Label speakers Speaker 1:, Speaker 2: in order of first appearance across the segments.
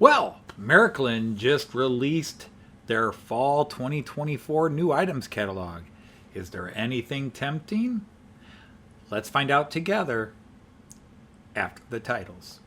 Speaker 1: Well, Märklin just released their fall 2024 new items catalog. Is there anything tempting? Let's find out together after the titles.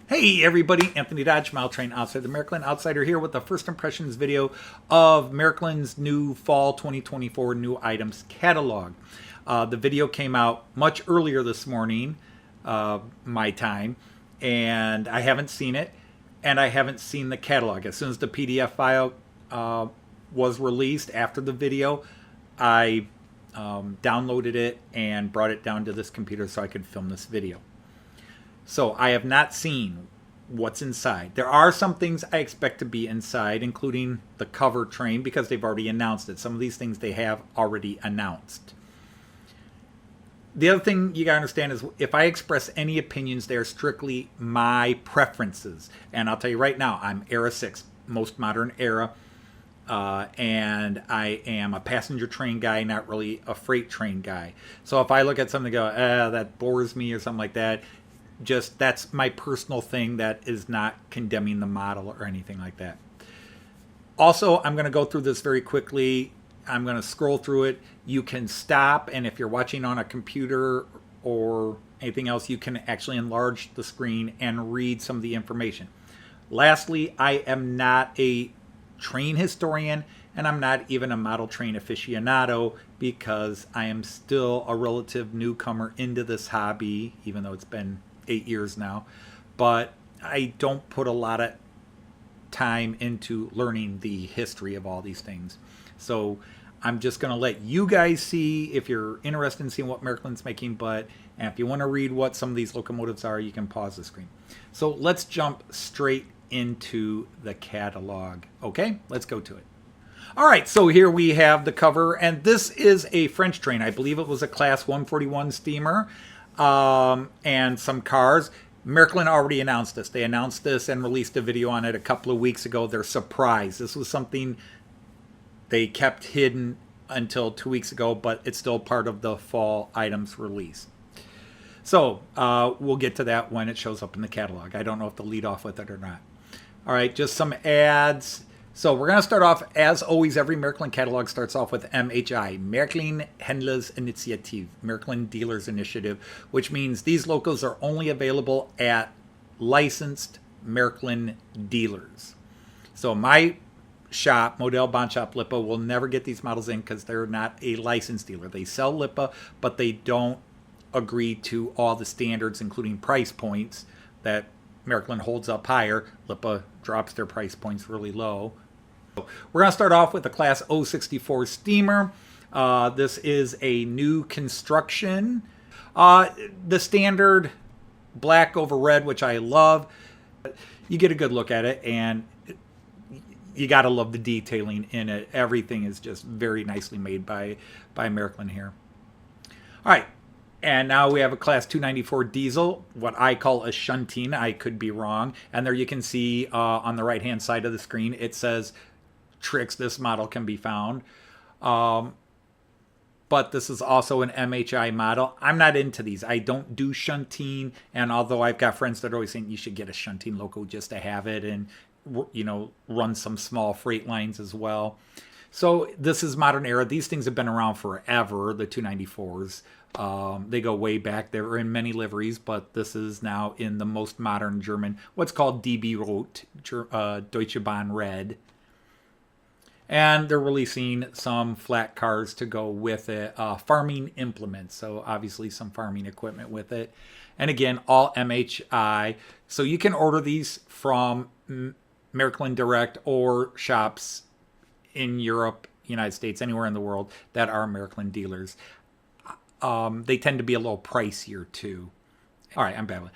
Speaker 1: Hey everybody, Anthony Dodge, Mile Train Outsider, the Märklin Outsider here with the first impressions video of Märklin's new fall 2024 new items catalog. The video came out much earlier this morning, my time, and I haven't seen it, and I haven't seen the catalog. As soon as the PDF file was released after the video, I downloaded it and brought it down to this computer so I could film this video. So I have not seen what's inside. There are some things I expect to be inside, including the cover train, because they've already announced it. Some of these things they have already announced. The other thing you gotta understand is if I express any opinions, they're strictly my preferences. And I'll tell you right now, I'm Era 6, most modern era. And I am a passenger train guy, not really a freight train guy. So if I look at something and go, that bores me or something like that, just that's my personal thing. That is not condemning the model or anything like that. Also, I'm going to go through this very quickly. I'm going to scroll through it. You can stop, and if you're watching on a computer or anything else, you can actually enlarge the screen and read some of the information. Lastly, I am not a train historian, and I'm not even a model train aficionado because I am still a relative newcomer into this hobby, even though it's been 8 years now. But I don't put a lot of time into learning the history of all these things. So I'm just going to let you guys see if you're interested in seeing what Märklin's making, and if you want to read what some of these locomotives are, you can pause the screen. So let's jump straight into the catalog. Okay, let's go to it. All right, so here we have the cover, and this is a French train. I believe it was a Class 141 steamer, and some cars. Märklin already announced this. They announced this and released a video on it a couple of weeks ago. They're surprised. This was something they kept hidden until 2 weeks ago, but it's still part of the fall items release. So we'll get to that when it shows up in the catalog. I don't know if they'll lead off with it or not. All right, just some ads. So we're going to start off, as always, every Märklin catalog starts off with MHI, Märklin Händlers Initiative, Märklin Dealers Initiative, which means these locos are only available at licensed Märklin dealers. So my shop, Model Bond Shop Lipa, will never get these models in because they're not a licensed dealer. They sell Lipa, but they don't agree to all the standards, including price points that Märklin holds up higher. Lipa drops their price points really low. We're going to start off with the Class 064 steamer. This is a new construction. The standard black over red, which I love. You get a good look at it, and you got to love the detailing in it. Everything is just very nicely made by Märklin here. All right. And now we have a Class 294 diesel, what I call a shunting. I could be wrong. And there you can see on the right-hand side of the screen, it says tricks this model can be found. But this is also an MHI model. I'm not into these. I don't do shunting. And although I've got friends that are always saying you should get a shunting loco just to have it and, you know, run some small freight lines as well. So this is modern era. These things have been around forever, the 294s. They go way back. They were in many liveries, but this is now in the most modern German, what's called DB Rot, Deutsche Bahn Red. And they're releasing some flat cars to go with it, farming implements. So obviously some farming equipment with it. And again, all MHI. So you can order these from Märklin Direct or shops in Europe, United States, anywhere in the world that are Märklin dealers. They tend to be a little pricier too. All right, I'm babbling.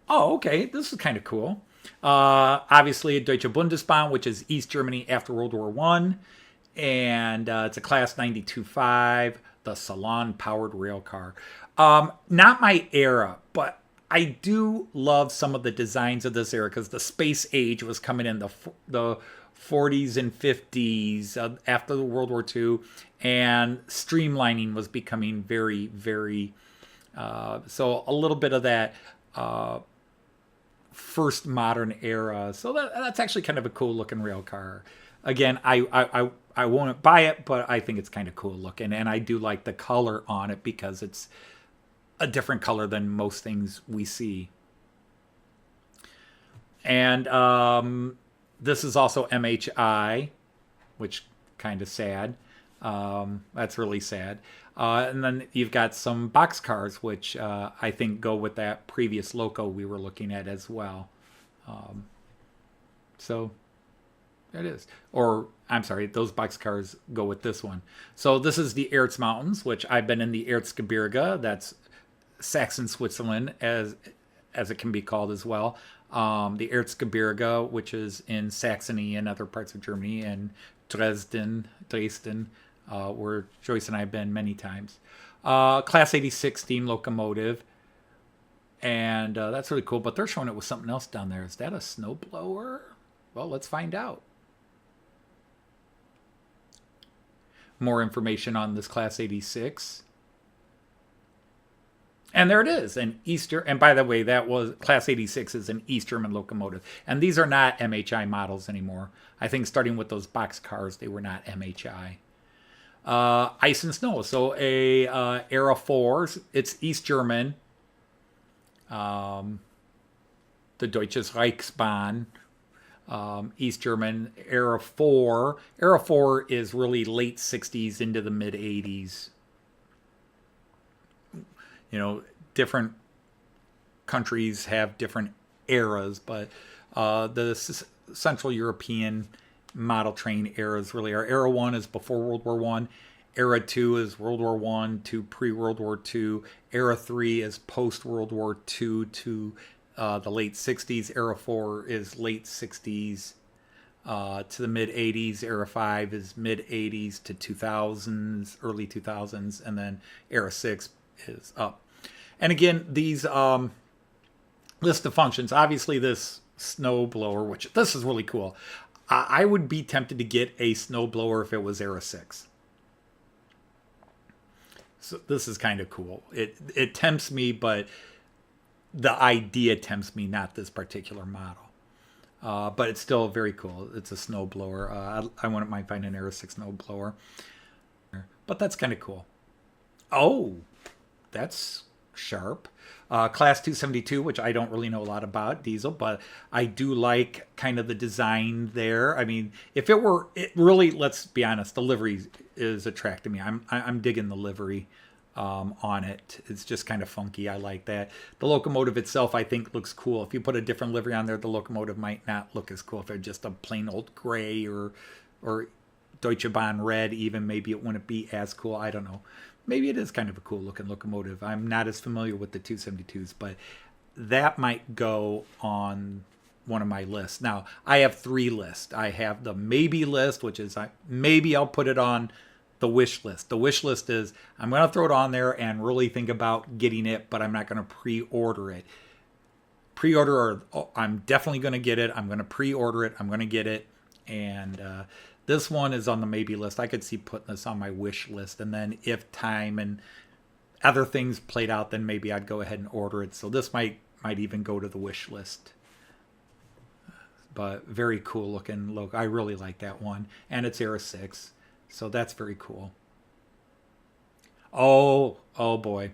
Speaker 1: Oh, okay, this is kind of cool. Obviously, Deutsche Bundesbahn, which is East Germany after World War I. And it's a Class 92.5, the Salon-powered rail car. Not my era, but I do love some of the designs of this era because the space age was coming in the 40s and 50s after the World War II, and streamlining was becoming very, very. So a little bit of that first modern era. So that's actually kind of a cool looking rail car. Again, I won't buy it, but I think it's kind of cool looking, and I do like the color on it because it's a different color than most things we see. And this is also MHI, which kind of sad. That's really sad. And then you've got some boxcars, which I think go with that previous loco we were looking at as well. So it is. Or, I'm sorry, those boxcars go with this one. So this is the Erz Mountains, which I've been in the Erzgebirge. That's Saxon Switzerland, as it can be called as well. The Erzgebirge, which is in Saxony and other parts of Germany, and Dresden, where Joyce and I have been many times. Class 86 steam locomotive. And that's really cool, but they're showing it with something else down there. Is that a snowblower? Well, let's find out. More information on this Class 86. And there it is, an and by the way, that was Class 86 is an East German locomotive. And these are not MHI models anymore. I think starting with those box cars, they were not MHI. Ice and snow. So a Era 4, it's East German. The Deutsches Reichsbahn. East German. Era 4. Era 4 is really late 60s into the mid 80s. You know, different countries have different eras, but the Central European model train eras really are. Era 1 is before World War I. Era 2 is World War I to pre-World War II. Era 3 is post-World War II to the late 60s. Era 4 is late 60s to the mid 80s. Era 5 is mid 80s to 2000s, early 2000s, and then Era 6 is up. And again, these list of functions, obviously this snow blower, which this is really cool. I would be tempted to get a snow blower if it was Era 6. So this is kind of cool. It tempts me, but the idea tempts me, not this particular model. But it's still very cool. It's a snow blower. I wouldn't mind finding an Era 6 snow blower. But that's kind of cool. Oh, that's sharp. Class 272, which I don't really know a lot about, diesel, but I do like kind of the design there. I mean, if it were, it really, let's be honest, the livery is attracting me. I'm digging the livery on it. It's just kind of funky. I like that. The locomotive itself, I think, looks cool. If you put a different livery on there, the locomotive might not look as cool. If it's just a plain old gray or Deutsche Bahn red, even, maybe it wouldn't be as cool. I don't know. Maybe it is kind of a cool looking locomotive. I'm not as familiar with the 272s, but that might go on one of my lists. Now, I have 3 lists. I have the maybe list, which is maybe I'll put it on the wish list. The wish list is I'm going to throw it on there and really think about getting it, but I'm not going to pre-order it. Pre-order, or I'm definitely going to get it. I'm going to pre-order it. I'm going to get it. And this one is on the maybe list. I could see putting this on my wish list. And then if time and other things played out, then maybe I'd go ahead and order it. So this might even go to the wish list. But very cool looking logo. I really like that one. And it's Era 6. So that's very cool. Oh boy.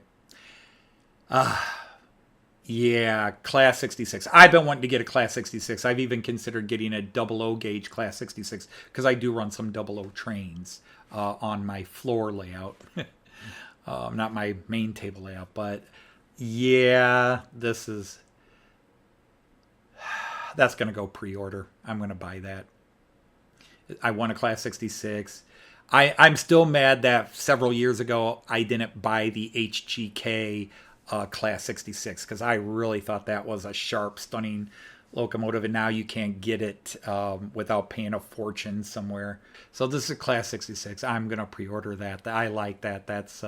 Speaker 1: Yeah, Class 66. I've been wanting to get a Class 66. I've even considered getting a 00 gauge Class 66 because I do run some 00 trains on my floor layout. Not my main table layout, but yeah, that's going to go pre-order. I'm going to buy that. I want a Class 66. I'm still mad that several years ago I didn't buy the HGK Class 66 because I really thought that was a sharp, stunning locomotive, and now you can't get it without paying a fortune somewhere. So this is a Class 66. I'm going to pre-order that. I like that. That's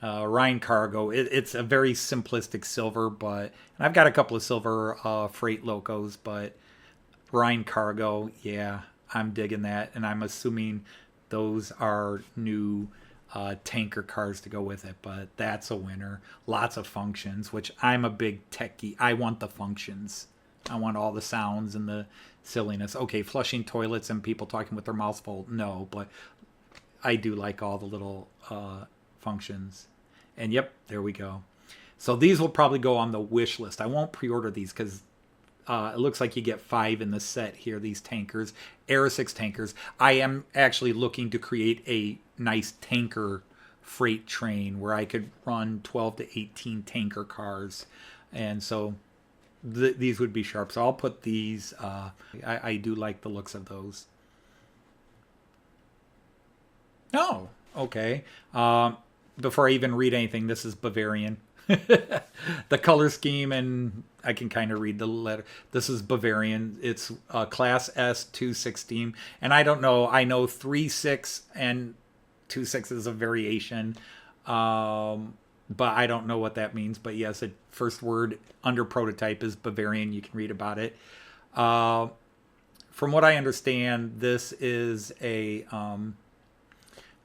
Speaker 1: Rhine Cargo. It's a very simplistic silver, but and I've got a couple of silver freight locos, but Rhine Cargo, yeah, I'm digging that, and I'm assuming those are new tanker cars to go with it, but that's a winner. Lots of functions, which I'm a big techie. I want the functions. I want all the sounds and the silliness. Okay, flushing toilets and people talking with their mouths full, no, but I do like all the little functions. And yep, there we go. So these will probably go on the wish list. I won't pre-order these because it looks like you get 5 in the set here, these tankers, Aero 6 tankers. I am actually looking to create a nice tanker freight train where I could run 12 to 18 tanker cars. And so these would be sharp. So I'll put these. I do like the looks of those. Oh, okay. Before I even read anything, this is Bavarian. The color scheme, and I can kind of read the letter. This is Bavarian. It's Class S 216. And I don't know. I know 3.6 and 2.6 is a variation. But I don't know what that means. But yes, the first word under prototype is Bavarian. You can read about it. From what I understand, this is a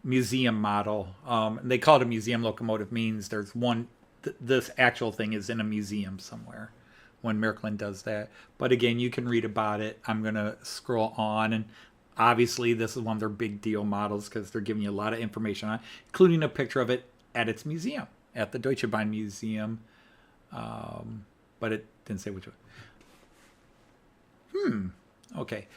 Speaker 1: museum model. They call it a museum locomotive, means there's one, this actual thing is in a museum somewhere when Märklin does that. But again, you can read about it. I'm going to scroll on, and obviously this is one of their big deal models because they're giving you a lot of information on it, including a picture of it at its museum, at the Deutsche Bahn Museum. But it didn't say which one. Okay.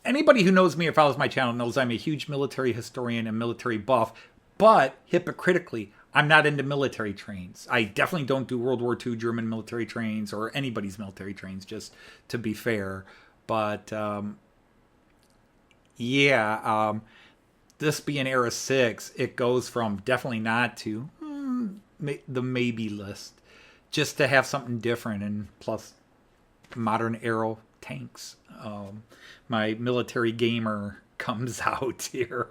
Speaker 1: Anybody who knows me or follows my channel knows I'm a huge military historian and military buff, but hypocritically, I'm not into military trains. I definitely don't do World War II German military trains or anybody's military trains, just to be fair. But this being Era 6, it goes from definitely not to the maybe list, just to have something different, and plus modern aero tanks. My military gamer comes out here.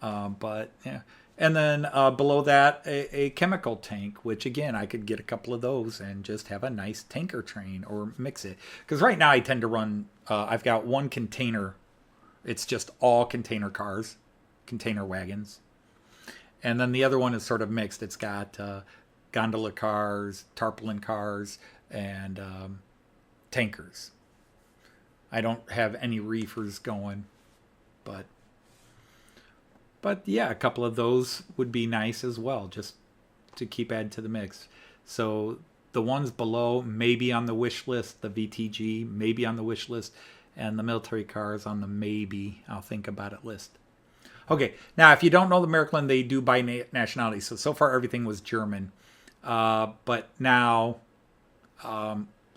Speaker 1: But yeah. And then below that, a chemical tank, which again, I could get a couple of those and just have a nice tanker train or mix it. Because right now I tend to run, I've got one container. It's just all container cars, container wagons. And then the other one is sort of mixed. It's got gondola cars, tarpaulin cars, and tankers. I don't have any reefers going, but yeah, a couple of those would be nice as well, just to keep adding to the mix. So the ones below, maybe on the wish list, the VTG, maybe on the wish list, and the military cars on the maybe, I'll think about it list. Okay, now if you don't know the Märklin, they do by nationality. So far everything was German, but now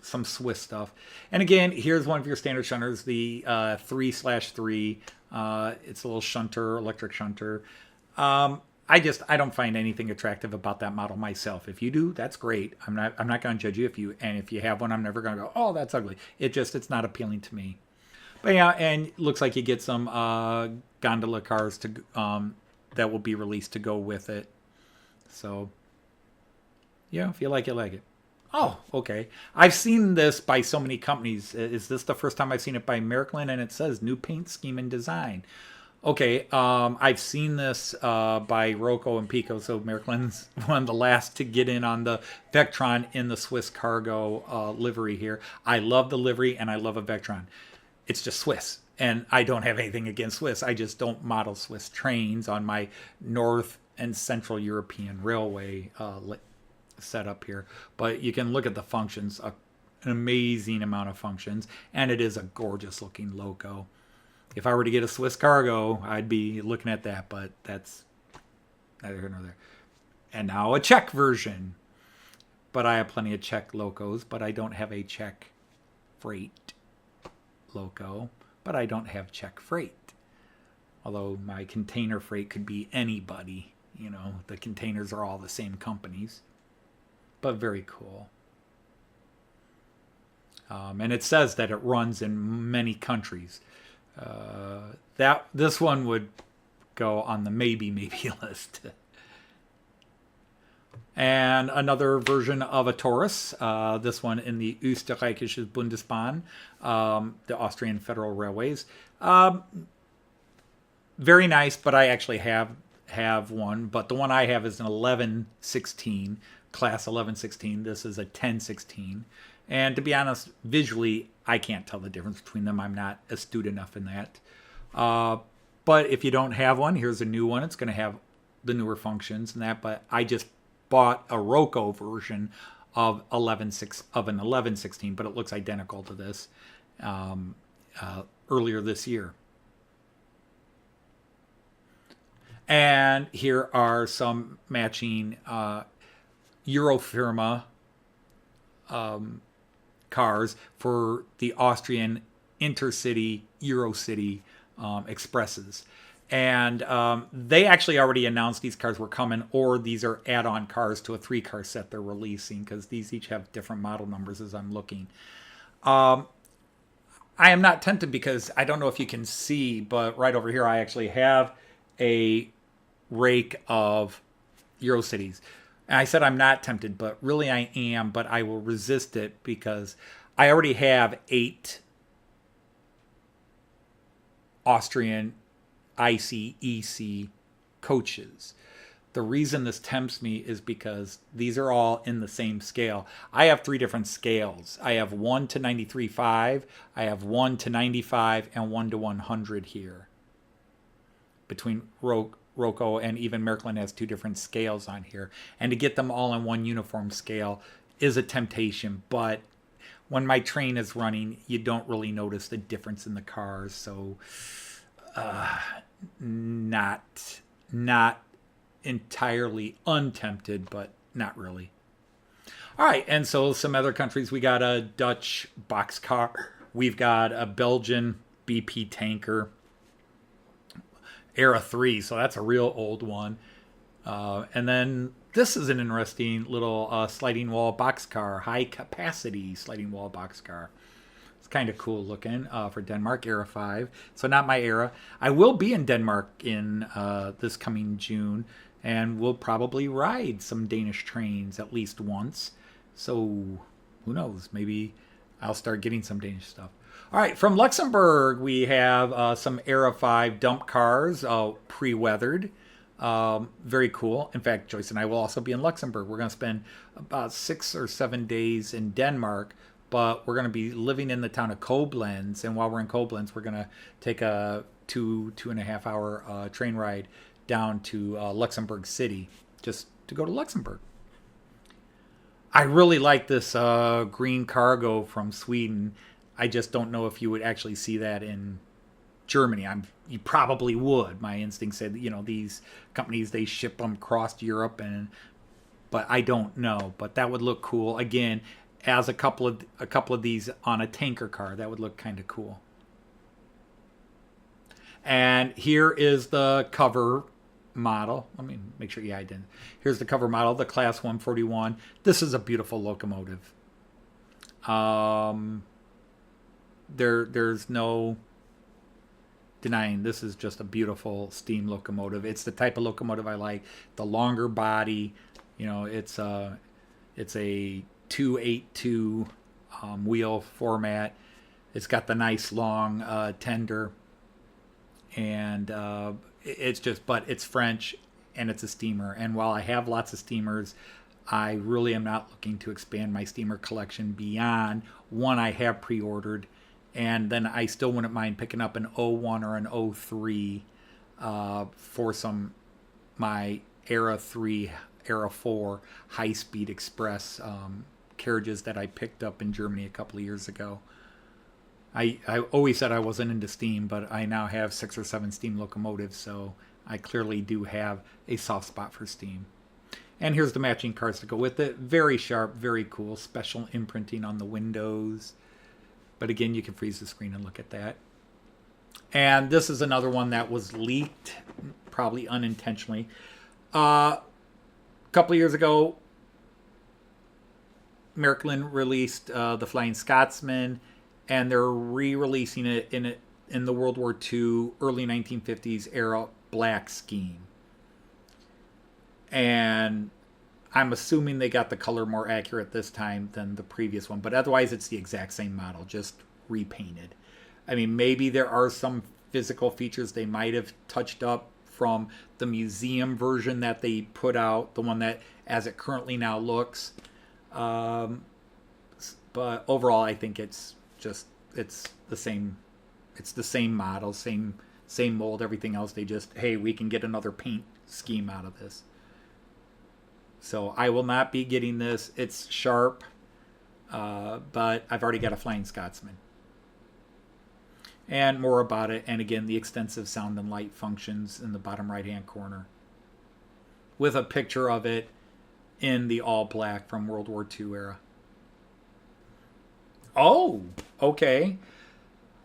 Speaker 1: some Swiss stuff. And again, here's one of your standard shunters, the 3/3. It's a little shunter, electric shunter. I don't find anything attractive about that model myself. If you do, that's great. I'm not going to judge you. If you have one, I'm never going to go, oh, that's ugly. It's not appealing to me. But yeah, and it looks like you get some gondola cars to that will be released to go with it. So yeah, if you like it, like it. Oh, okay. I've seen this by so many companies. Is this the first time I've seen it by Märklin? And it says new paint scheme and design. Okay, I've seen this by Rocco and Pico. So Märklin's one of the last to get in on the Vectron in the Swiss Cargo livery here. I love the livery and I love a Vectron. It's just Swiss. And I don't have anything against Swiss. I just don't model Swiss trains on my North and Central European Railway set up here, but you can look at the functions, an amazing amount of functions, and it is a gorgeous looking loco. If I were to get a Swiss Cargo, I'd be looking at that, but that's neither here nor there. And now a Czech version, but I have plenty of Czech locos, but I don't have a Czech freight loco, but I don't have Czech freight, although my container freight could be anybody. The containers are all the same companies. But very cool. And it says that it runs in many countries. This one would go on the maybe list. And another version of a Taurus, this one in the Österreichische Bundesbahn, the Austrian Federal Railways. Very nice, but I actually have one. But the one I have is an 1116, class 1116. This is a 1016. And to be honest, visually, I can't tell the difference between them. I'm not astute enough in that. But if you don't have one, here's a new one. It's going to have the newer functions and that. But I just bought a Roco version of an 1116, but it looks identical to this earlier this year. And here are some matching Eurofirma cars for the Austrian intercity Eurocity expresses. And they actually already announced these cars were coming, or these are add-on cars to a 3-car set they're releasing, because these each have different model numbers as I'm looking. I am not tempted because I don't know if you can see, but right over here I actually have a rake of Eurocities. And I said I'm not tempted, but really I am, but I will resist it because I already have 8 Austrian IC-EC coaches. The reason this tempts me is because these are all in the same scale. I have 3 different scales. I have 1 to 93.5, I have 1 to 95, and 1 to 100 here. Between Roco and even Märklin has 2 different scales on here. And to get them all on one uniform scale is a temptation, but when my train is running, you don't really notice the difference in the cars, so not entirely untempted, but not really. All right, and so some other countries. We got a Dutch boxcar. We've got a Belgian BP tanker, Era 3, so that's a real old one. And then this is an interesting little sliding wall boxcar, high capacity sliding wall boxcar. It's kind of cool looking for Denmark, Era 5. So not my era. I will be in Denmark in this coming June, and we'll probably ride some Danish trains at least once. So who knows? Maybe I'll start getting some Danish stuff. All right, from Luxembourg, we have some Era 5 dump cars, pre-weathered. Very cool. In fact, Joyce and I will also be in Luxembourg. We're going to spend about 6 or 7 days in Denmark, but we're going to be living in the town of Koblenz. And while we're in Koblenz, we're going to take a 2.5 hour train ride down to Luxembourg City just to go to Luxembourg. I really like this green cargo from Sweden. I just don't know if you would actually see that in Germany. You probably would. My instinct said, these companies, they ship them across Europe, but I don't know. But that would look cool. Again, as a couple of these on a tanker car, that would look kind of cool. And here is the cover model. Let me make sure. Yeah, I didn't. Here's the cover model, the Class 141. This is a beautiful locomotive. There's no denying this is just a beautiful steam locomotive. It's the type of locomotive I like. The longer body, it's a 282 wheel format. It's got the nice long tender, and but it's French and it's a steamer. And while I have lots of steamers, I really am not looking to expand my steamer collection beyond one I have pre-ordered. And then I still wouldn't mind picking up an 01 or an 03 for my Era 3, Era 4 high-speed express carriages that I picked up in Germany a couple of years ago. I always said I wasn't into steam, but I now have 6 or 7 steam locomotives, so I clearly do have a soft spot for steam. And here's the matching cars to go with it. Very sharp, very cool, special imprinting on the windows. But again, you can freeze the screen and look at that. And this is another one that was leaked, probably unintentionally. A couple of years ago, Märklin released the Flying Scotsman, and they're re-releasing it in the World War II, early 1950s era black scheme. And I'm assuming they got the color more accurate this time than the previous one, but otherwise it's the exact same model, just repainted. I mean, maybe there are some physical features they might have touched up from the museum version that they put out, the one that as it currently now looks. But overall, I think it's the same. It's the same model, same mold, everything else. They just, hey, we can get another paint scheme out of this. So I will not be getting this. It's sharp, but I've already got a Flying Scotsman. And more about it, and again, the extensive sound and light functions in the bottom right-hand corner, with a picture of it in the all black from World War II era. Oh, okay.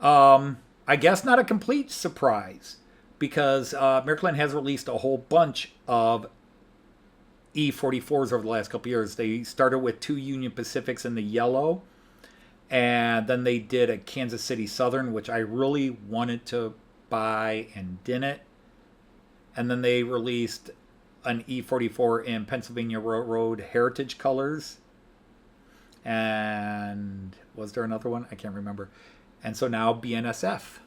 Speaker 1: I guess not a complete surprise, because Märklin has released a whole bunch of E44s over the last couple years. They started with 2 Union Pacifics in the yellow, and then they did a Kansas City Southern, which I really wanted to buy and didn't. And then they released an E44 in Pennsylvania Railroad Heritage colors. And was there another one? I can't remember. And so now BNSF.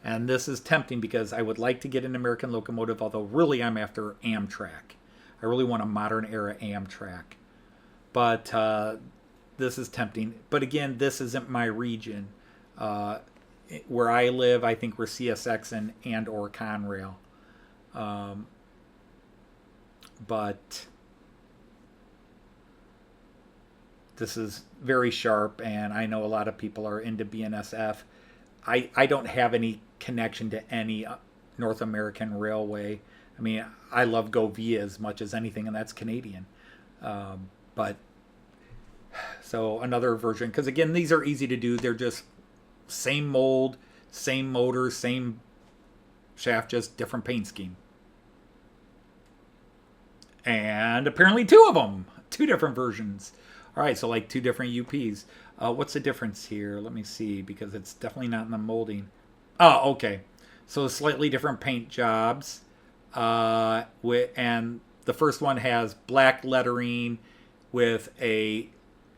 Speaker 1: And this is tempting because I would like to get an American locomotive, although really I'm after Amtrak. I really want a modern era Amtrak. But this is tempting. But again, this isn't my region. Where I live, I think we're CSX and or Conrail. But this is very sharp, and I know a lot of people are into BNSF. I don't have any connection to any North American railway. I mean, I love Go Via as much as anything, and that's Canadian. But so another version, because again, these are easy to do. They're just same mold, same motor, same shaft, just different paint scheme. And apparently 2 of them, 2 different versions. All right, so like 2 different UPs. What's the difference here? Let me see, because it's definitely not in the molding. Oh, okay. So slightly different paint jobs. And the first one has black lettering with a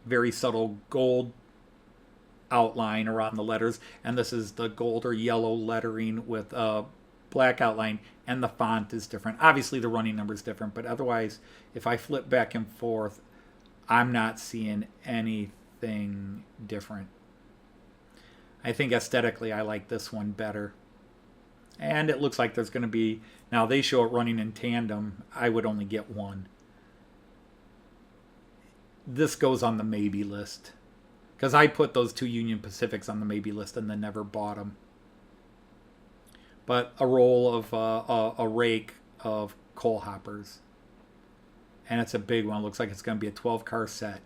Speaker 1: very subtle gold outline around the letters. And this is the gold or yellow lettering with a black outline. And the font is different. Obviously, the running number is different. But otherwise, if I flip back and forth, I'm not seeing anything different. I think aesthetically I like this one better. And it looks like there's going to be... Now, they show it running in tandem. I would only get one. This goes on the maybe list. Because I put those 2 Union Pacifics on the maybe list and then never bought them. But a roll of a rake of coal hoppers. And it's a big one. It looks like it's going to be a 12-car set.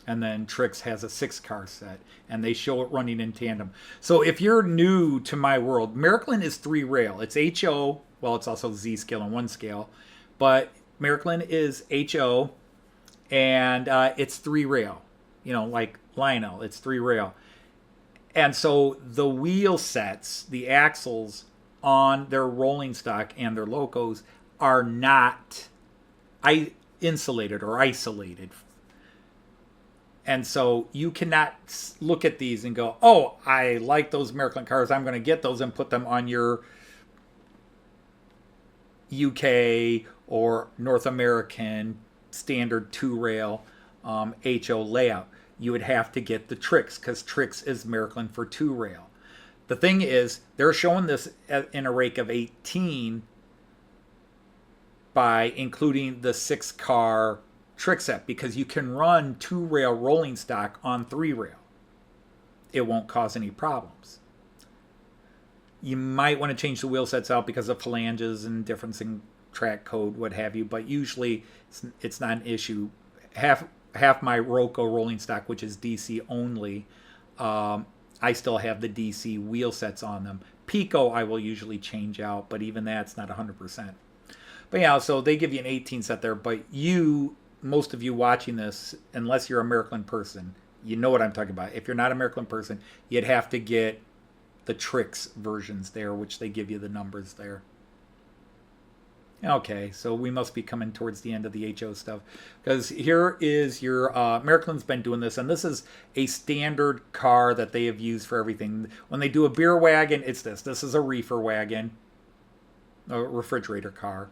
Speaker 1: And then Trix has a 6-car set. And they show it running in tandem. So if you're new to my world, Märklin is 3-rail. It's HO. Well, it's also Z scale and 1 scale. But Märklin is HO. And it's 3-rail. You know, like Lionel. It's 3-rail. And so the wheel sets, the axles on their rolling stock and their locos are not insulated or isolated. And so you cannot look at these and go, oh, I like those Märklin cars. I'm going to get those and put them on your UK or North American standard 2-rail HO layout. You would have to get the Trix, because Trix is Märklin for 2-rail. The thing is, they're showing this in a rake of 18 by including the 6-car Trix set, because you can run 2-rail rolling stock on 3-rail. It won't cause any problems. You might want to change the wheel sets out because of phalanges and difference in track code, what have you, but usually it's not an issue. Half my Roco rolling stock, which is DC only, I still have the DC wheel sets on them. Pico I will usually change out, but even that's not 100%. But yeah, so they give you an 18 set there, but most of you watching this, unless you're a Märklin person, you know what I'm talking about. If you're not a Märklin person, you'd have to get the Trix versions there, which they give you the numbers there. Okay, so we must be coming towards the end of the HO stuff, because here is your Märklin's been doing this, and this is a standard car that they have used for everything. When they do a beer wagon, it's this. This is a reefer wagon, a refrigerator car,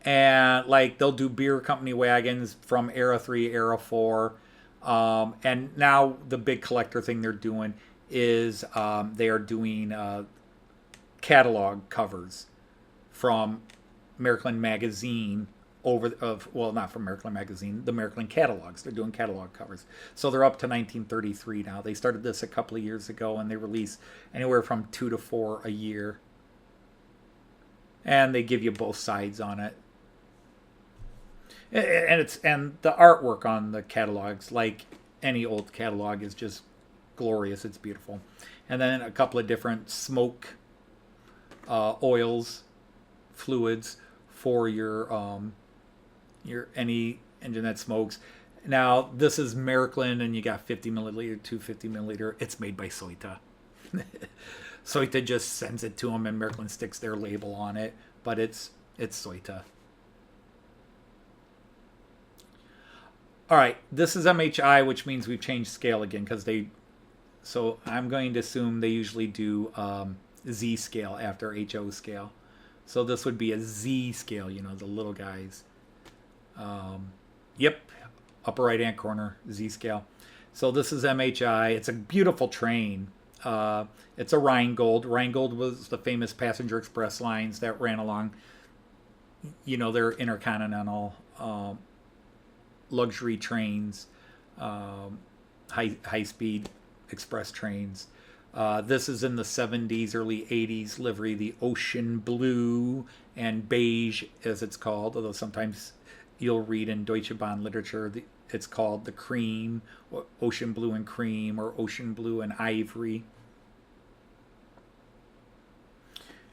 Speaker 1: and like they'll do beer company wagons from era 3, era 4, and now the big collector thing they're doing is they are doing catalog covers from Märklin magazine well, not from Märklin magazine, the Märklin catalogs. They're doing catalog covers. So they're up to 1933 now. They started this a couple of years ago, and they release anywhere from 2 to 4 a year. And they give you both sides on it. And the artwork on the catalogs, like any old catalog, is just glorious. It's beautiful. And then a couple of different smoke oils, fluids for your any engine that smokes. Now this is Märklin, and you got 50 milliliter, 250 milliliter. It's made by Soita. Soita just sends it to them, and Märklin sticks their label on it. But it's Soita. All right, this is MHI, which means we've changed scale again because they. So I'm going to assume they usually do Z scale after HO scale. So this would be a Z scale, you know, the little guys. Yep, upper right hand corner, Z scale. So this is MHI. It's a beautiful train. It's a Rheingold. Rheingold was the famous passenger express lines that ran along, you know, their intercontinental luxury trains, high speed express trains. This is in the 70s, early 80s livery, the ocean blue and beige, as it's called, although sometimes you'll read in Deutsche Bahn literature it's called the cream, or ocean blue and cream, or ocean blue and ivory.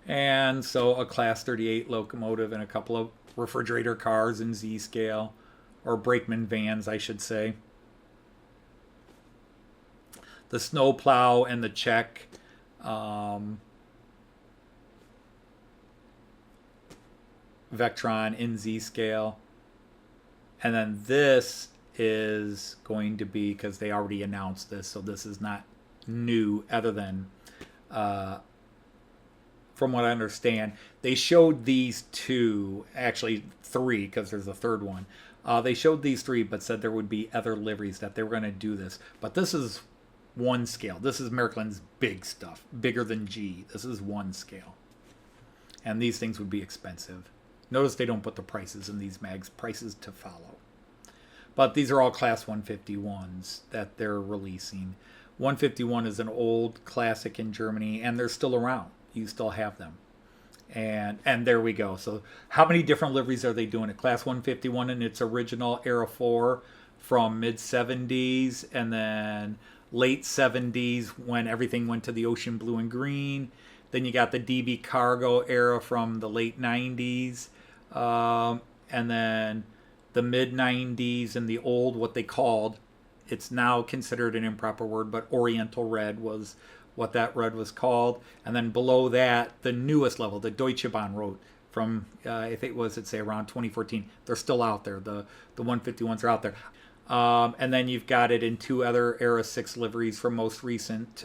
Speaker 1: And so a Class 38 locomotive and a couple of refrigerator cars in Z scale, or brakeman vans, I should say. The snowplow and the Czech Vectron in Z scale. And then this is going to be, because they already announced this, so this is not new, other than from what I understand, they showed these two, actually three, because there's a third one. They showed these three, but said there would be other liveries that they were going to do this. But this is one scale. This is Märklin's big stuff, bigger than G. This is one scale. And these things would be expensive. Notice they don't put the prices in these mags, prices to follow. But these are all Class 151s that they're releasing. 151 is an old classic in Germany, and they're still around. You still have them. And there we go. So how many different liveries are they doing? A Class 151 in its original Era 4 from mid-70s, and then late 70s when everything went to the ocean blue and green. Then you got the DB Cargo era from the late 90s. And then the mid-90s and the old, what they called, it's now considered an improper word, but Oriental Red was what that red was called. And then below that, the newest level, the Deutsche Bahn wrote from, I think it was, let's say, around 2014. They're still out there. The 151s are out there. And then you've got it in two other Era 6 liveries from most recent,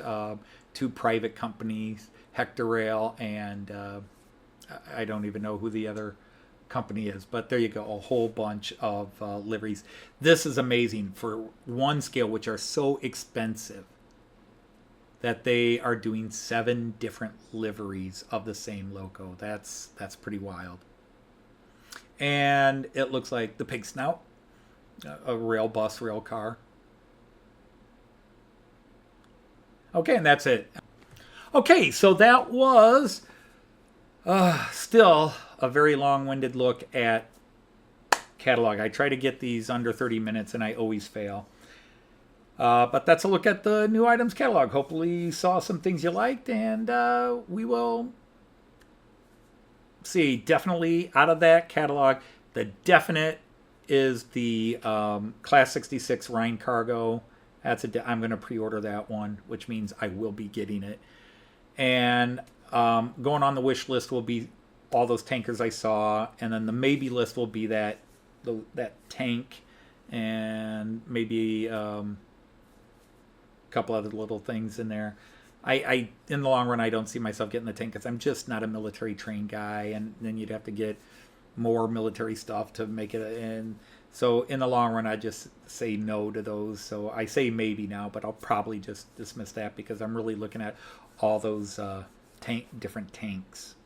Speaker 1: two private companies, Hector Rail and I don't even know who the other company is, but there you go, a whole bunch of liveries. This is amazing for one scale, which are so expensive, that they are doing 7 different liveries of the same loco. That's pretty wild. And it looks like the pig snout, a rail bus, rail car. Okay, and that's it. Okay, so that was still a very long-winded look at catalog. I try to get these under 30 minutes, and I always fail. But that's a look at the new items catalog. Hopefully you saw some things you liked, and we will see. Definitely out of that catalog, the definite is the Class 66 Rhine Cargo. I'm going to pre-order that one, which means I will be getting it. And going on the wish list will be all those tankers I saw, and then the maybe list will be that tank, and maybe a couple other little things in there. I in the long run, I don't see myself getting the tank because I'm just not a military trained guy, and then you'd have to get more military stuff to make it. And so in the long run, I just say no to those. So I say maybe now, but I'll probably just dismiss that because I'm really looking at all those different tanks.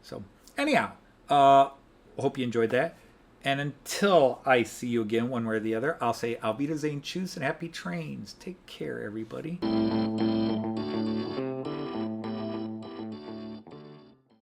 Speaker 1: So anyhow, hope you enjoyed that. And until I see you again one way or the other, I'll say Auf Wiedersehen, tschüss, and happy trains. Take care, everybody.